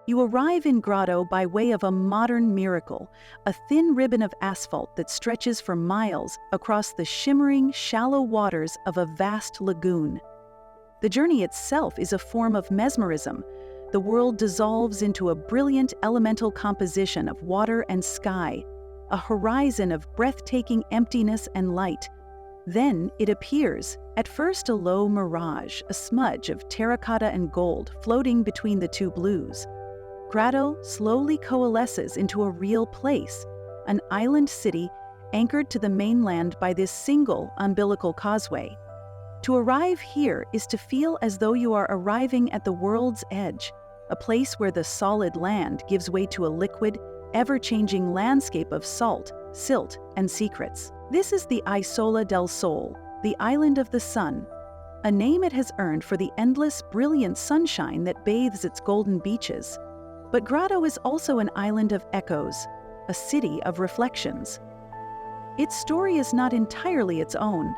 You arrive in Grado by way of a modern miracle, a thin ribbon of asphalt that stretches for miles across the shimmering, shallow waters of a vast lagoon. The journey itself is a form of mesmerism. The world dissolves into a brilliant elemental composition of water and sky, a horizon of breathtaking emptiness and light. Then it appears, at first a low mirage, a smudge of terracotta and gold floating between the two blues. Grado slowly coalesces into a real place, an island city anchored to the mainland by this single umbilical causeway. To arrive here is to feel as though you are arriving at the world's edge, a place where the solid land gives way to a liquid, ever-changing landscape of salt, silt, and secrets. This is the Isola del Sol, the Island of the Sun, a name it has earned for the endless, brilliant sunshine that bathes its golden beaches. But Grado is also an island of echoes, a city of reflections. Its story is not entirely its own.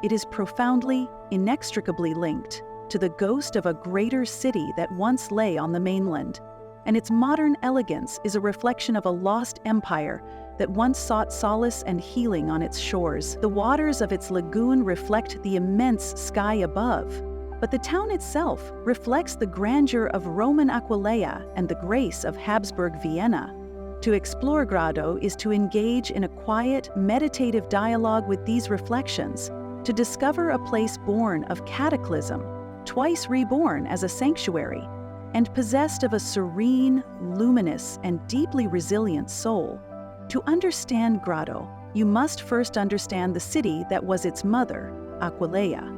It is profoundly, inextricably linked to the ghost of a greater city that once lay on the mainland, and its modern elegance is a reflection of a lost empire that once sought solace and healing on its shores. The waters of its lagoon reflect the immense sky above, but the town itself reflects the grandeur of Roman Aquileia and the grace of Habsburg Vienna. To explore Grado is to engage in a quiet, meditative dialogue with these reflections, to discover a place born of cataclysm, twice reborn as a sanctuary, and possessed of a serene, luminous, and deeply resilient soul. To understand Grado, you must first understand the city that was its mother, Aquileia.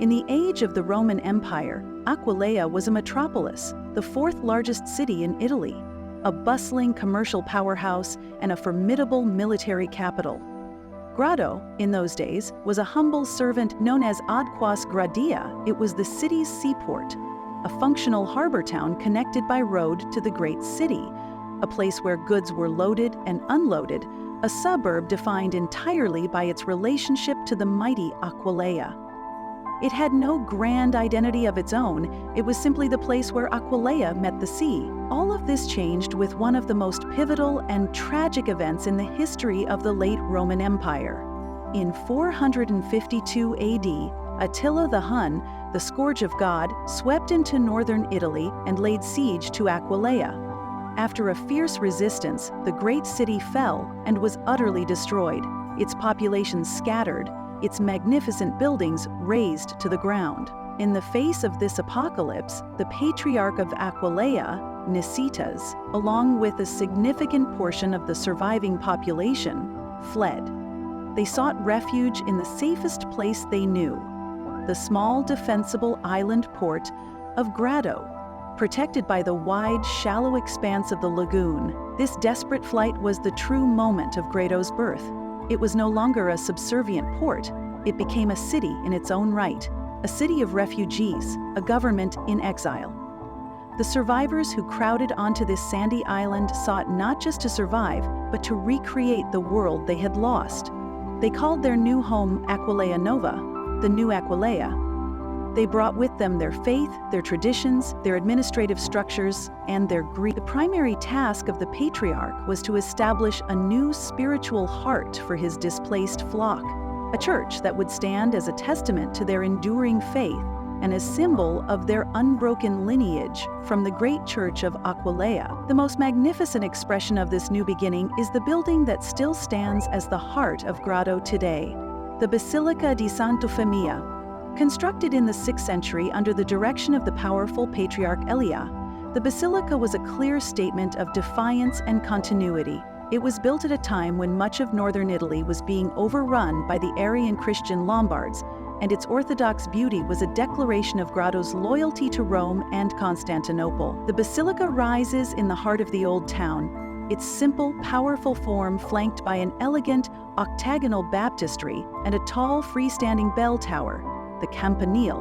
In the age of the Roman Empire, Aquileia was a metropolis, the fourth largest city in Italy, a bustling commercial powerhouse and a formidable military capital. Grado, in those days, was a humble servant known as Ad Quas Gradia. It was the city's seaport, a functional harbor town connected by road to the great city, a place where goods were loaded and unloaded, a suburb defined entirely by its relationship to the mighty Aquileia. It had no grand identity of its own, it was simply the place where Aquileia met the sea. All of this changed with one of the most pivotal and tragic events in the history of the late Roman Empire. In 452 AD, Attila the Hun, the Scourge of God, swept into northern Italy and laid siege to Aquileia. After a fierce resistance, the great city fell and was utterly destroyed, its population scattered, its magnificent buildings razed to the ground. In the face of this apocalypse, the Patriarch of Aquileia, Nicetas, along with a significant portion of the surviving population, fled. They sought refuge in the safest place they knew, the small defensible island port of Grado, protected by the wide, shallow expanse of the lagoon. This desperate flight was the true moment of Grado's birth. It was no longer a subservient port, it became a city in its own right, a city of refugees, a government in exile. The survivors who crowded onto this sandy island sought not just to survive, but to recreate the world they had lost. They called their new home Aquileia Nova, the new Aquileia. They brought with them their faith, their traditions, their administrative structures, and their greed. The primary task of the patriarch was to establish a new spiritual heart for his displaced flock, a church that would stand as a testament to their enduring faith and a symbol of their unbroken lineage from the great church of Aquileia. The most magnificent expression of this new beginning is the building that still stands as the heart of Grado today, the Basilica di Sant'Eufemia. Constructed in the 6th century under the direction of the powerful Patriarch Elia, the basilica was a clear statement of defiance and continuity. It was built at a time when much of northern Italy was being overrun by the Arian Christian Lombards, and its orthodox beauty was a declaration of Grado's loyalty to Rome and Constantinople. The basilica rises in the heart of the old town, its simple, powerful form flanked by an elegant, octagonal baptistry and a tall, freestanding bell tower, the campanile,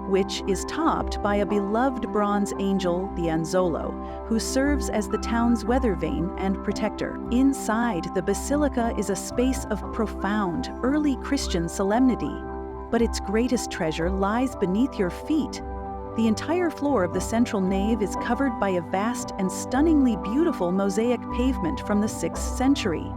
which is topped by a beloved bronze angel, the Anzolo, who serves as the town's weather vane and protector. Inside, the basilica is a space of profound, early Christian solemnity, but its greatest treasure lies beneath your feet. The entire floor of the central nave is covered by a vast and stunningly beautiful mosaic pavement from the 6th century.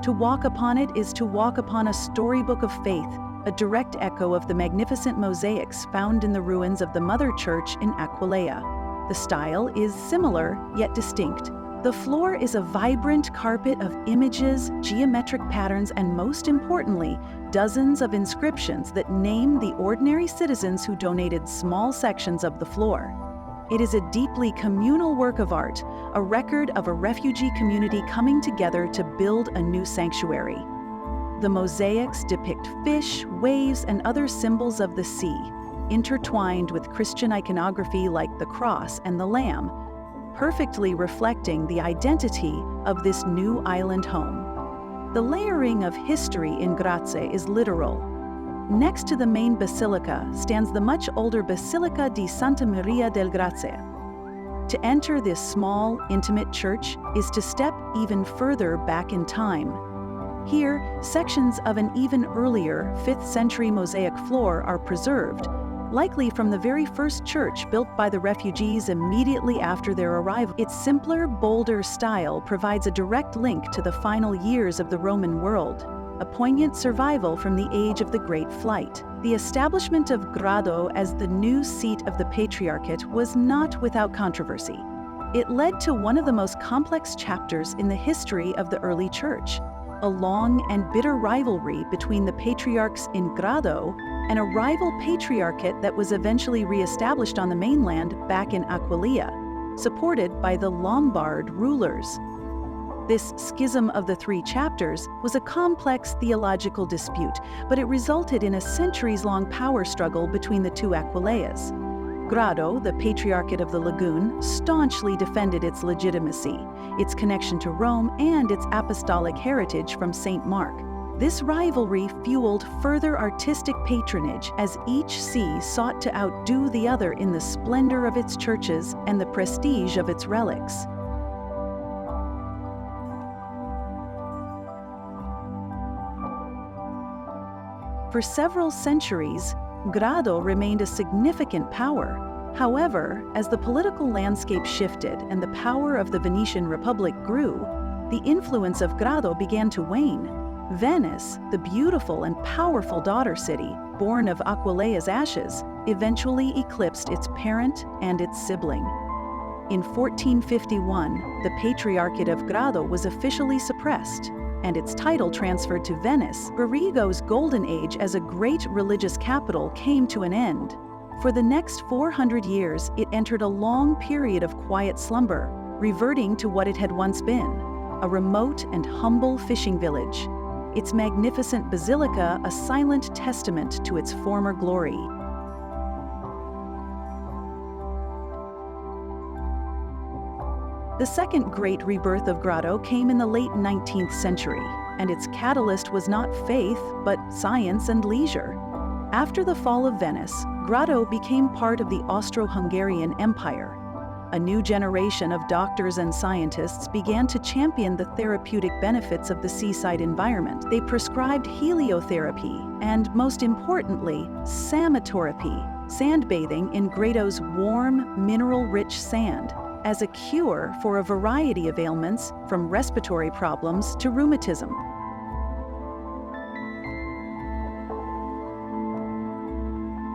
To walk upon it is to walk upon a storybook of faith, a direct echo of the magnificent mosaics found in the ruins of the Mother Church in Aquileia. The style is similar, yet distinct. The floor is a vibrant carpet of images, geometric patterns, and most importantly, dozens of inscriptions that name the ordinary citizens who donated small sections of the floor. It is a deeply communal work of art, a record of a refugee community coming together to build a new sanctuary. The mosaics depict fish, waves, and other symbols of the sea, intertwined with Christian iconography like the cross and the lamb, perfectly reflecting the identity of this new island home. The layering of history in Graze is literal. Next to the main basilica stands the much older Basilica di Santa Maria del Grazie. To enter this small, intimate church is to step even further back in time. Here, sections of an even earlier 5th century mosaic floor are preserved, likely from the very first church built by the refugees immediately after their arrival. Its simpler, bolder style provides a direct link to the final years of the Roman world, a poignant survival from the age of the Great Flight. The establishment of Grado as the new seat of the Patriarchate was not without controversy. It led to one of the most complex chapters in the history of the early church, a long and bitter rivalry between the patriarchs in Grado and a rival patriarchate that was eventually re-established on the mainland back in Aquileia, supported by the Lombard rulers. This schism of the 3 chapters was a complex theological dispute, but it resulted in a centuries-long power struggle between the 2 Aquileias. Grado, the Patriarchate of the Lagoon, staunchly defended its legitimacy, its connection to Rome, and its apostolic heritage from St. Mark. This rivalry fueled further artistic patronage as each see sought to outdo the other in the splendor of its churches and the prestige of its relics. For several centuries, Grado remained a significant power. However, as the political landscape shifted and the power of the Venetian Republic grew, the influence of Grado began to wane. Venice, the beautiful and powerful daughter city, born of Aquileia's ashes, eventually eclipsed its parent and its sibling. In 1451, the Patriarchate of Grado was officially suppressed, and its title transferred to Venice. Borrigo's golden age as a great religious capital came to an end. For the next 400 years, it entered a long period of quiet slumber, reverting to what it had once been, a remote and humble fishing village. Its magnificent basilica a silent testament to its former glory. The second great rebirth of Grado came in the late 19th century, and its catalyst was not faith, but science and leisure. After the fall of Venice, Grado became part of the Austro-Hungarian Empire. A new generation of doctors and scientists began to champion the therapeutic benefits of the seaside environment. They prescribed heliotherapy and, most importantly, samotorapy, sandbathing in Grado's warm, mineral-rich sand, as a cure for a variety of ailments, from respiratory problems to rheumatism.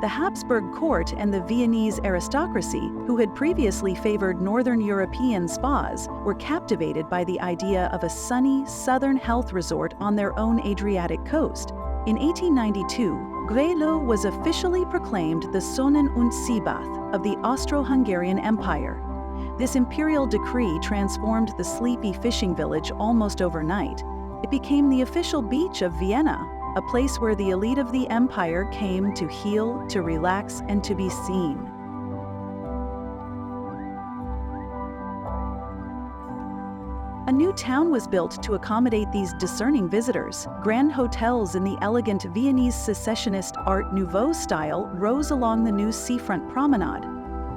The Habsburg court and the Viennese aristocracy, who had previously favored Northern European spas, were captivated by the idea of a sunny, southern health resort on their own Adriatic coast. In 1892, Grado was officially proclaimed the Sonnen- und Seebath of the Austro-Hungarian Empire. This imperial decree transformed the sleepy fishing village almost overnight. It became the official beach of Vienna, a place where the elite of the empire came to heal, to relax, and to be seen. A new town was built to accommodate these discerning visitors. Grand hotels in the elegant Viennese secessionist Art Nouveau style rose along the new seafront promenade.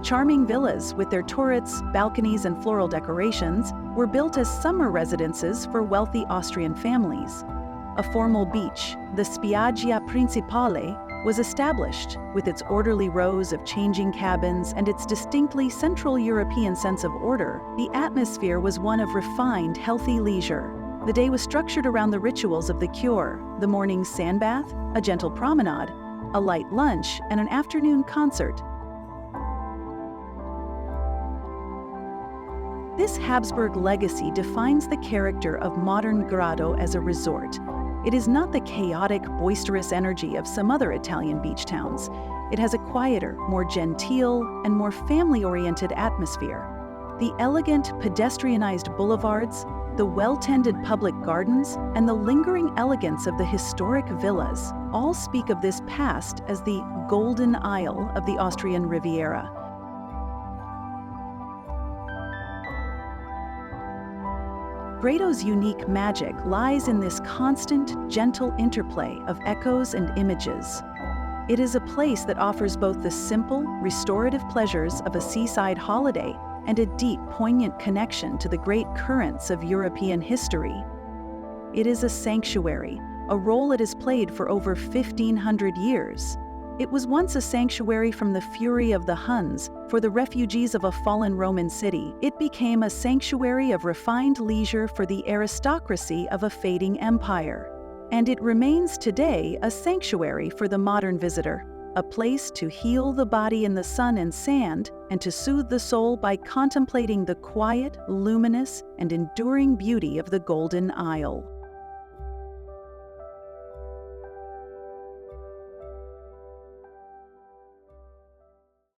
Charming villas with their turrets, balconies, and floral decorations were built as summer residences for wealthy Austrian families. A formal beach, the Spiaggia Principale, was established. With its orderly rows of changing cabins and its distinctly Central European sense of order, the atmosphere was one of refined, healthy leisure. The day was structured around the rituals of the cure: the morning sandbath, a gentle promenade, a light lunch, and an afternoon concert. This Habsburg legacy defines the character of modern Grado as a resort. It is not the chaotic, boisterous energy of some other Italian beach towns. It has a quieter, more genteel, and more family-oriented atmosphere. The elegant, pedestrianized boulevards, the well-tended public gardens, and the lingering elegance of the historic villas all speak of this past as the Golden Isle of the Austrian Riviera. Grado's unique magic lies in this constant, gentle interplay of echoes and images. It is a place that offers both the simple, restorative pleasures of a seaside holiday and a deep, poignant connection to the great currents of European history. It is a sanctuary, a role it has played for over 1,500 years. It was once a sanctuary from the fury of the Huns, for the refugees of a fallen Roman city. It became a sanctuary of refined leisure for the aristocracy of a fading empire. And it remains today a sanctuary for the modern visitor, a place to heal the body in the sun and sand, and to soothe the soul by contemplating the quiet, luminous, and enduring beauty of the Golden Isle.